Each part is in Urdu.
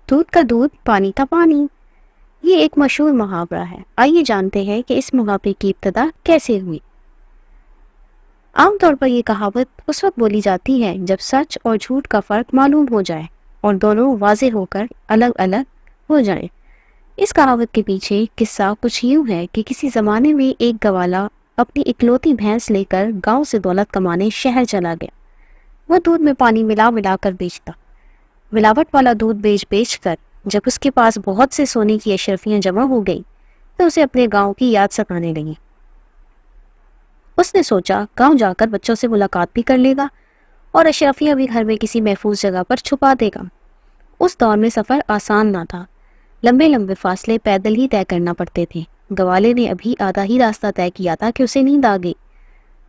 دودھ کا دودھ، پانی کا پانی۔ یہ ایک مشہور محاورہ ہے۔ آئیے جانتے ہیں کہ اس محاورے کی ابتدا کیسے ہوئی۔ عام طور پر یہ کہاوت اس وقت بولی جاتی ہے جب سچ اور جھوٹ کا فرق معلوم ہو جائے اور دونوں واضح ہو کر الگ الگ ہو جائیں۔ اس کہاوت کے پیچھے قصہ کچھ یوں ہے کہ کسی زمانے میں ایک گوالا اپنی اکلوتی بھینس لے کر گاؤں سے دولت کمانے شہر چلا گیا۔ وہ دودھ میں پانی ملا ملا کر بیچتا۔ ملاوٹ والا دودھ بیچ کر جب اس کے پاس بہت سے سونے کی اشرفیاں جمع ہو گئی تو اسے اپنے گاؤں کی یاد ستانے لگی۔ اس نے سوچا گاؤں جا کر بچوں سے ملاقات بھی کر لے گا اور اشرفیاں بھی گھر میں کسی محفوظ جگہ پر چھپا دے گا۔ اس دور میں سفر آسان نہ تھا، لمبے لمبے فاصلے پیدل ہی طے کرنا پڑتے تھے۔ گوالے نے ابھی آدھا ہی راستہ طے کیا تھا کہ اسے نیند آ گئی۔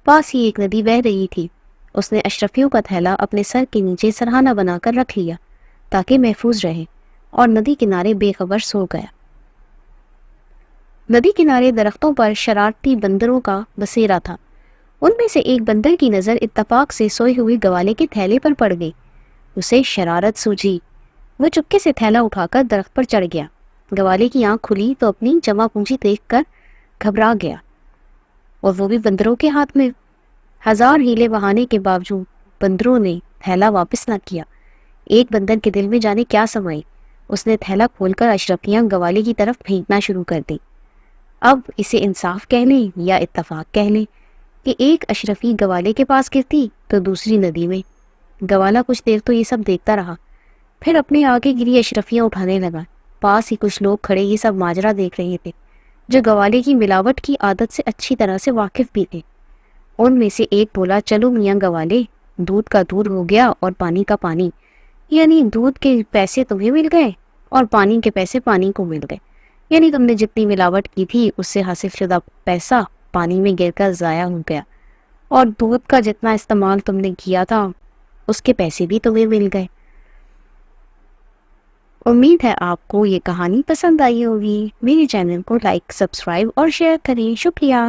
پاس ہی ایک ندی بہہ رہی تھی۔ اس نے اشرفیوں کا تھیلا اپنے سر کے نیچے سرہانہ بنا کر رکھ لیا تاکہ محفوظ رہے، اور ندی کنارے بے خبر سو گیا۔ ندی کنارے درختوں پر شرارتی بندروں کا بسیرا تھا۔ ان میں سے ایک بندر کی نظر اتفاق سے سوئے ہوئے گوالے کے تھیلے پر پڑ گئی۔ اسے شرارت سوجھی۔ وہ چپکے سے تھیلا اٹھا کر درخت پر چڑھ گیا۔ گوالے کی آنکھ کھلی تو اپنی جمع پونجی دیکھ کر گھبرا گیا، اور وہ بھی بندروں کے ہاتھ میں۔ ہزار ہیلے بہانے کے باوجود بندروں نے تھیلا واپس نہ کیا۔ ایک بندر کے دل میں جانے کیا سمائی، اس نے تھیلا کھول کر اشرفیاں گوالے کی طرف پھینکنا شروع کر دی۔ اب اسے انصاف کہہ لیں یا اتفاق کہہ لیں کہ ایک اشرفی گوالے کے پاس گرتی تو دوسری ندی میں۔ گوالا کچھ دیر تو یہ سب دیکھتا رہا، پھر اپنے آگے گری اشرفیاں اٹھانے لگا۔ پاس ہی کچھ لوگ کھڑے یہ سب ماجرا دیکھ رہے تھے، جو گوالے کی ملاوٹ کی عادت سے اچھی طرح سے واقف بھی تھے۔ ان میں سے ایک بولا، چلو میاں گوالے، دودھ کا دودھ ہو گیا اور پانی کا پانی، یعنی دودھ کے پیسے تمہیں مل گئے اور پانی کے پیسے پانی کو مل گئے، یعنی تم نے جتنی ملاوٹ کی تھی اس سے حاصل شدہ پیسہ پانی میں گر کر ضائع ہو گیا، اور دودھ کا جتنا استعمال تم نے کیا تھا اس کے پیسے بھی تمہیں مل گئے۔ امید ہے آپ کو یہ کہانی پسند آئی ہوگی۔ میرے چینل کو لائک، سبسکرائب اور شیئر کریں۔ شکریہ۔